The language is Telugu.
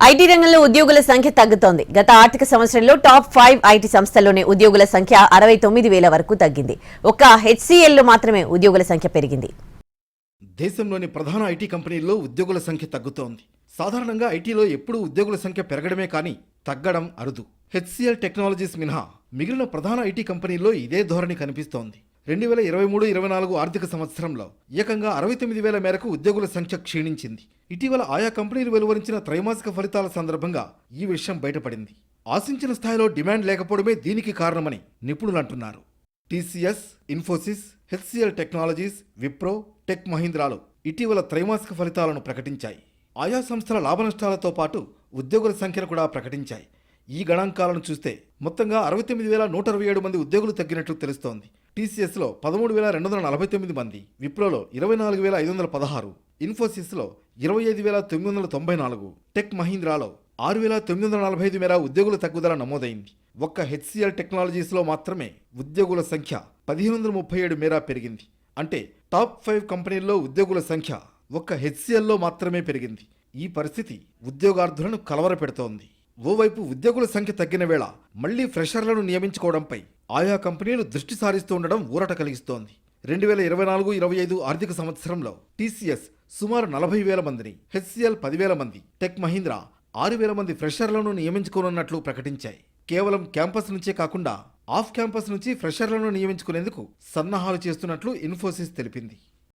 ఐటీ రంగంలో ఉద్యోగుల సంఖ్య తగ్గుతోంది. గత ఆర్థిక సంవత్సరంలో టాప్ 5 ఐటీ సంస్థల్లోని ఉద్యోగుల సంఖ్య 69,000 వరకు తగ్గింది. ఒక్క హెచ్సిఎల్లో మాత్రమే ఉద్యోగుల సంఖ్య పెరిగింది. దేశంలోని ప్రధాన ఐటీ కంపెనీల్లో ఉద్యోగుల సంఖ్య తగ్గుతోంది. సాధారణంగా ఐటీలో ఎప్పుడూ ఉద్యోగుల సంఖ్య పెరగడమే కానీ తగ్గడం అరుదు. హెచ్సిఎల్ టెక్నాలజీస్ మినహా మిగిలిన ప్రధాన ఐటీ కంపెనీల్లో ఇదే ధోరణి కనిపిస్తోంది. 2023-24 ఆర్థిక సంవత్సరంలో ఏకంగా 69,000 మేరకు ఉద్యోగుల సంఖ్య క్షీణించింది. ఇటీవల ఆయా కంపెనీలు వెలువరించిన త్రైమాసిక ఫలితాల సందర్భంగా ఈ విషయం బయటపడింది. ఆశించిన స్థాయిలో డిమాండ్ లేకపోవడమే దీనికి కారణమని నిపుణులు అంటున్నారు. టీసీఎస్, ఇన్ఫోసిస్, హెచ్సిఎల్ టెక్నాలజీస్, విప్రో, టెక్ మహీంద్రాలు ఇటీవల త్రైమాసిక ఫలితాలను ప్రకటించాయి. ఆయా సంస్థల లాభనష్టాలతో పాటు ఉద్యోగుల సంఖ్యను కూడా ప్రకటించాయి. ఈ గణాంకాలను చూస్తే మొత్తంగా 69,127 మంది ఉద్యోగులు తగ్గినట్లు తెలుస్తోంది. టీసీఎస్లో 13,249 మంది, విప్రోలో 24,516, ఇన్ఫోసిస్లో 25,994, టెక్ మహీంద్రాలో 6,945 మేర ఉద్యోగుల తగ్గుదల నమోదైంది. ఒక్క హెచ్సిఎల్ టెక్నాలజీస్లో మాత్రమే ఉద్యోగుల సంఖ్య 1,537 మేర పెరిగింది. అంటే టాప్ 5 కంపెనీల్లో ఉద్యోగుల సంఖ్య ఒక్క హెచ్సిఎల్లో మాత్రమే పెరిగింది. ఈ పరిస్థితి ఉద్యోగార్థులను కలవరపెడుతోంది. ఓవైపు ఉద్యోగుల సంఖ్య తగ్గిన వేళ మళ్లీ ఫ్రెషర్లను నియమించుకోవడంపై ఆయా కంపెనీలు దృష్టి సారిస్తూ ఉండడం ఊరట కలిగిస్తోంది. 2024-25 ఆర్థిక సంవత్సరంలో టీసీఎస్ సుమారు 40,000 మందిని, హెచ్సిఎల్ 10,000 మంది, టెక్ మహీంద్రా 6,000 మంది ఫ్రెషర్లను నియమించుకోనున్నట్లు ప్రకటించాయి. కేవలం క్యాంపస్ నుంచే కాకుండా ఆఫ్ క్యాంపస్ నుంచి ఫ్రెషర్లను నియమించుకునేందుకు సన్నాహాలు చేస్తున్నట్లు ఇన్ఫోసిస్ తెలిపింది.